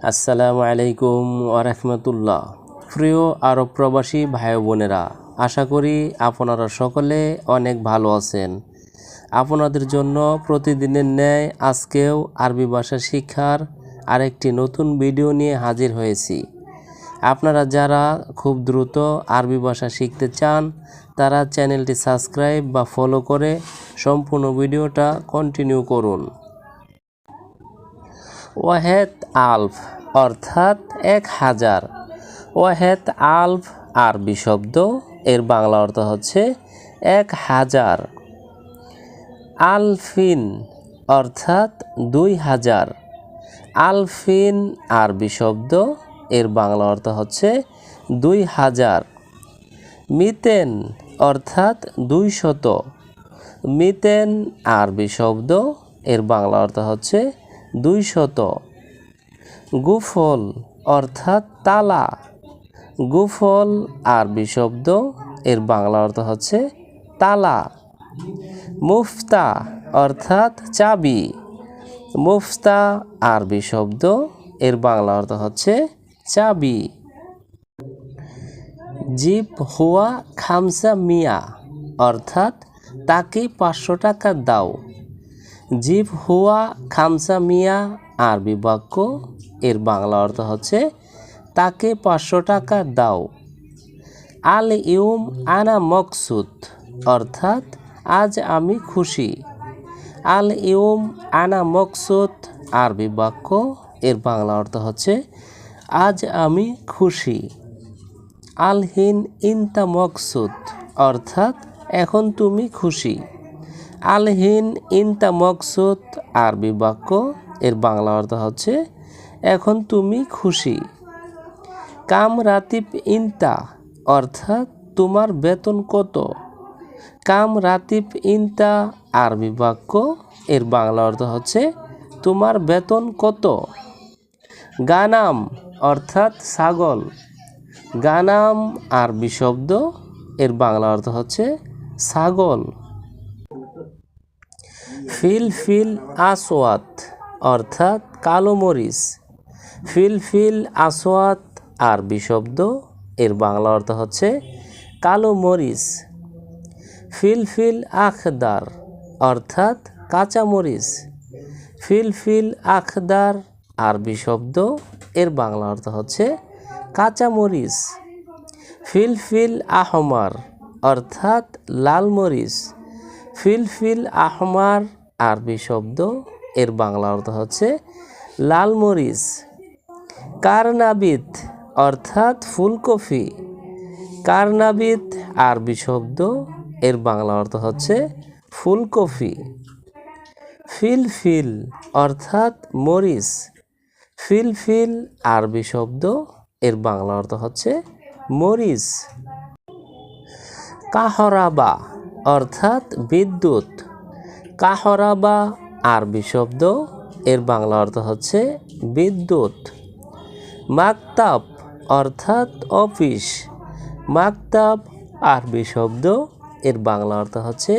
আসসালামু আলাইকুম ওয়া রাহমাতুল্লাহ। প্রিয় আরব প্রবাসী ভাই বোনেরা, আশা করি আপনারা সকলে অনেক ভালো আছেন। আপনাদের জন্য প্রতিদিনের ন্যায় আজকেও আরবি ভাষা শিক্ষার আরেকটি নতুন ভিডিও নিয়ে হাজির হয়েছি। আপনারা যারা খুব দ্রুত আরবি ভাষা শিখতে চান তারা চ্যানেলটি সাবস্ক্রাইব বা ফলো করে সম্পূর্ণ ভিডিওটা কন্টিনিউ করুন। ওয়াহেদ আলফ অর্থাৎ 1000। ওয়াহেদ আলফ আরবি শব্দ, এর বাংলা অর্থ হচ্ছে 1000। আলফিন অর্থাৎ 2000। আলফিন আরবি শব্দ, এর বাংলা অর্থ হচ্ছে 2000। মিতেন অর্থাৎ 200। মিতেন আরবি শব্দ, এর বাংলা অর্থ হচ্ছে 200। গুফল অর্থাৎ তালা। গুফল আরবি শব্দ, এর বাংলা অর্থ হচ্ছে তালা। মুফতা অর্থাৎ চাবি। মুফতা আরবি শব্দ, এর বাংলা অর্থ হচ্ছে চাবি। জিপ হুয়া খামসা মিয়া অর্থাৎ তাকে 500 টাকা দাও। জিপ হুয়া খামসা মিয়া আরবি বাক্য, এর বাংলা অর্থ হচ্ছে তাকে 500 টাকা দাও। আল ইউম আনা মকসুদ অর্থাৎ আজ আমি খুশি। আল ইউম আনা মকসুদ আরবি বাক্য, এর বাংলা অর্থ হচ্ছে আজ আমি খুশি। আলহিন ইনতা মকসুদ অর্থাৎ এখন তুমি খুশি। আলহিন ইনতা মকসুদ আরবি বাক্য, এর বাংলা অর্থ হচ্ছে এখন তুমি খুশি। কাম রাতিব ইনতা অর্থাৎ তোমার বেতন কত। কাম রাতিব ইনতা আরবি বাক্য, এর বাংলা অর্থ হচ্ছে তোমার বেতন কত। গানাম অর্থাৎ ছাগল। গানাম আরবি শব্দ, এর বাংলা অর্থ হচ্ছে ছাগল। ফিলফিল আসওয়াত অর্থাৎ কালো মরিচ। ফিলফিল আসওয়াত আরবি শব্দ, এর বাংলা অর্থ হচ্ছে কালো মরিচ। ফিলফিল আখদার অর্থাৎ কাঁচা মরিচ। ফিলফিল আখদার আরবি শব্দ, এর বাংলা অর্থ হচ্ছে কাঁচা মরিচ। ফিলফিল আহমার অর্থাৎ লাল মরিচ। ফিলফিল আহমার আরবি শব্দ, এর বাংলা অর্থ হচ্ছে লাল মরিচ। কারনাবিত অর্থাৎ ফুলকপি। কারনাবিত আরবি শব্দ, এর বাংলা অর্থ হচ্ছে ফুলকপি। ফিলফিল অর্থাৎ মরিচ। ফিলফিল আরবি শব্দ, এর বাংলা অর্থ হচ্ছে মরিচ। কাহরাবা অর্থাৎ বিদ্যুৎ। কাহরাবা আরবি শব্দ, এর বাংলা অর্থ হচ্ছে বিদ্যুৎ। মাকতাব অর্থাৎ অফিস। মাকতাব আরবি শব্দ, এর বাংলা অর্থ হচ্ছে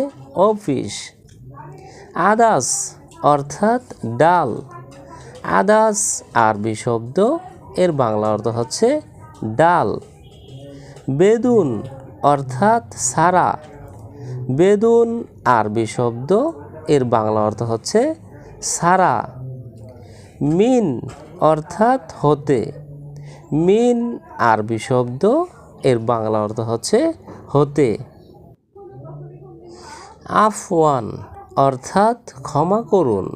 অফিস। আদাস অর্থাৎ ডাল। আদাস আরবি শব্দ, এর বাংলা অর্থ হচ্ছে ডাল। বেদুন অর্থাৎ সারা। বেদুন আরবি শব্দ, এর বাংলা অর্থ হচ্ছে সারা। মিন অর্থাৎ হতে। মিন আরবি শব্দ, এর বাংলা অর্থ হচ্ছে হতে। আফওয়ান অর্থাৎ ক্ষমা করুন।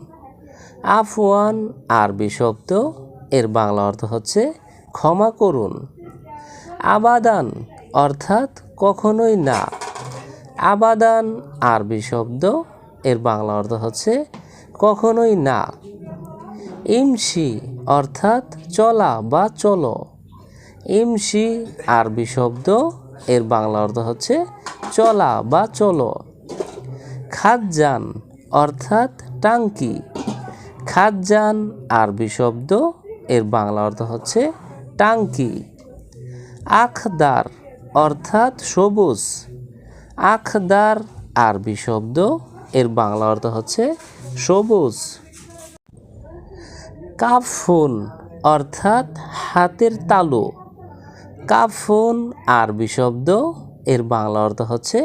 আফওয়ান আরবি শব্দ, এর বাংলা অর্থ হচ্ছে ক্ষমা করুন। আবাদান অর্থাৎ কখনোই না। আবাদান আরবি শব্দ, এর বাংলা অর্থ হচ্ছে কখনোই না। ইমসি অর্থাৎ চলা বা চলো। ইমসি আরবি শব্দ, এর বাংলা অর্থ হচ্ছে চলা বা চলো। খাজ্জান অর্থাৎ টাঙ্কি। খাজ্জান আরবি শব্দ, এর বাংলা অর্থ হচ্ছে টাঙ্কি। আখদার অর্থাৎ সবুজ। আখদার আরবি শব্দ, এর বাংলা অর্থ হচ্ছে সবুজ। কাফুন অর্থাৎ হাতের তালু। কাফুন আরবি শব্দ, এর বাংলা অর্থ হচ্ছে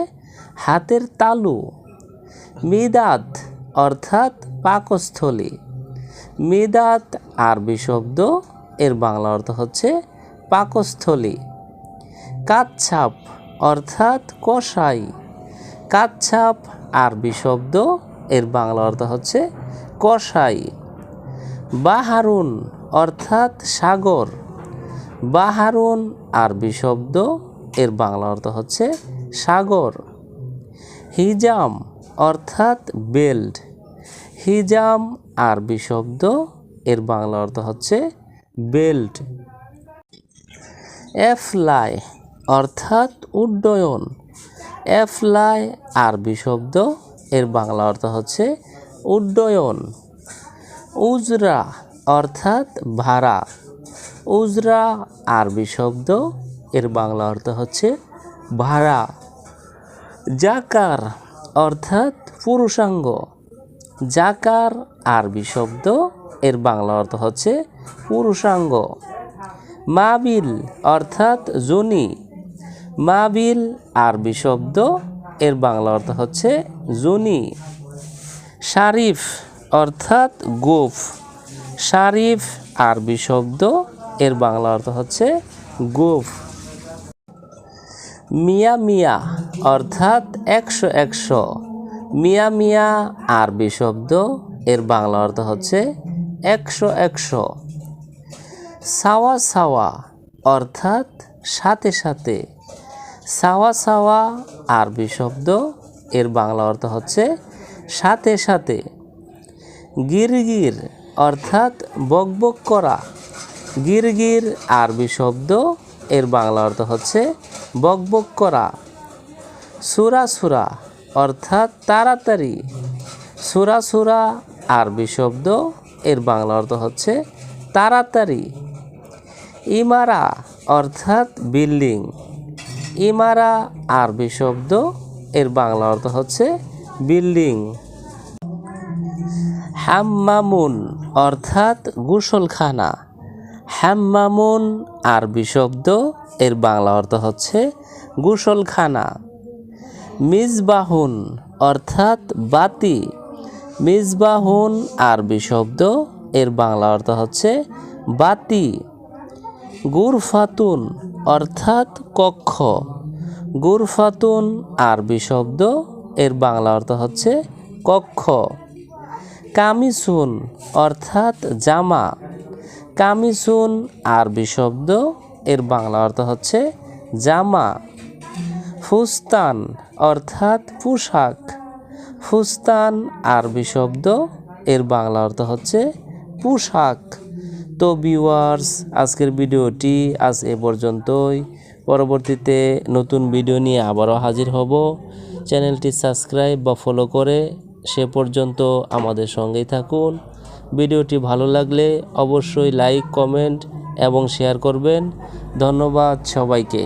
হাতের তালু। মিদাদ অর্থাৎ পাকস্থলী। মিদাদ আরবি শব্দ, এর বাংলা অর্থ হচ্ছে পাকস্থলী। কাচ্ছাপ অর্থাৎ কসাই। কাচ্ছাপ আরবি শব্দ, এর বাংলা অর্থ হচ্ছে কসাই। বাহারুন অর্থাৎ সাগর। বাহারুন আরবি শব্দ, এর বাংলা অর্থ হচ্ছে সাগর। হিজাম অর্থাৎ বেল্ট। হিজাম আরবি শব্দ, এর বাংলা অর্থ হচ্ছে বেল্ট। এফলাই অর্থাৎ উড্ডয়ন। এফলাই আরবি শব্দ, এর বাংলা অর্থ হচ্ছে উড্ডয়ন। উজরা অর্থাৎ ভাড়া। উজরা আরবি শব্দ, এর বাংলা অর্থ হচ্ছে ভাড়া। জাকার অর্থাৎ পুরুষাঙ্গ। জাকার আরবি শব্দ, এর বাংলা অর্থ হচ্ছে পুরুষাঙ্গ। মাবিল অর্থাৎ জনি। মাবিল আরবি শব্দ, এর বাংলা অর্থ হচ্ছে জনি। শারিফ অর্থাৎ গোঁফ। শারিফ আরবি শব্দ, এর বাংলা অর্থ হচ্ছে গোঁফ। মিয়া মিয়া অর্থাৎ 100 100। মিয়া মিয়া আরবি শব্দ, এর বাংলা অর্থ হচ্ছে 100 100। সাওয়া সাওয়া অর্থাৎ সাথে সাথে। সাওয়া সাওয়া আরবি শব্দ, এর বাংলা অর্থ হচ্ছে সাথে সাথে। গিরগির অর্থাৎ বকবক করা। গিরগির আরবি শব্দ, এর বাংলা অর্থ হচ্ছে বকবক করা। সুরা সুরা অর্থাৎ তাড়াতাড়ি। সুরা সুরা আরবি শব্দ, এর বাংলা অর্থ হচ্ছে তাড়াতাড়ি। ইমারা অর্থাৎ বিল্ডিং। ইমারা আরবি শব্দ, এর বাংলা অর্থ হচ্ছে বিল্ডিং। হাম্মামুন অর্থাৎ গোসলখানা। হাম্মামুন আরবি শব্দ, এর বাংলা অর্থ হচ্ছে গোসলখানা। মিজবাহুন অর্থাৎ বাতি। মিজবাহুন আরবি শব্দ, এর বাংলা অর্থ হচ্ছে বাতি। গুরফাতুন অর্থাৎ কক্ষ। গুরফাতুন আরবি শব্দ, এর বাংলা অর্থ হচ্ছে কক্ষ। কামিসুন অর্থাৎ জামা। কামিসুন আরবি শব্দ, এর বাংলা অর্থ হচ্ছে জামা। ফুস্তান অর্থাৎ পোশাক। ফুস্তান আরবি শব্দ, এর বাংলা অর্থ হচ্ছে পোশাক। তো ভিউয়ার্স, আজকের ভিডিওটি আজ এ পর্যন্তই। পরবর্তীতে নতুন ভিডিও নিয়ে আবারও হাজির হব। চ্যানেলটি সাবস্ক্রাইব বা ফলো করে সে পর্যন্ত আমাদের সঙ্গেই থাকুন। ভিডিওটি ভালো লাগলে অবশ্যই লাইক, কমেন্ট এবং শেয়ার করবেন। ধন্যবাদ সবাইকে।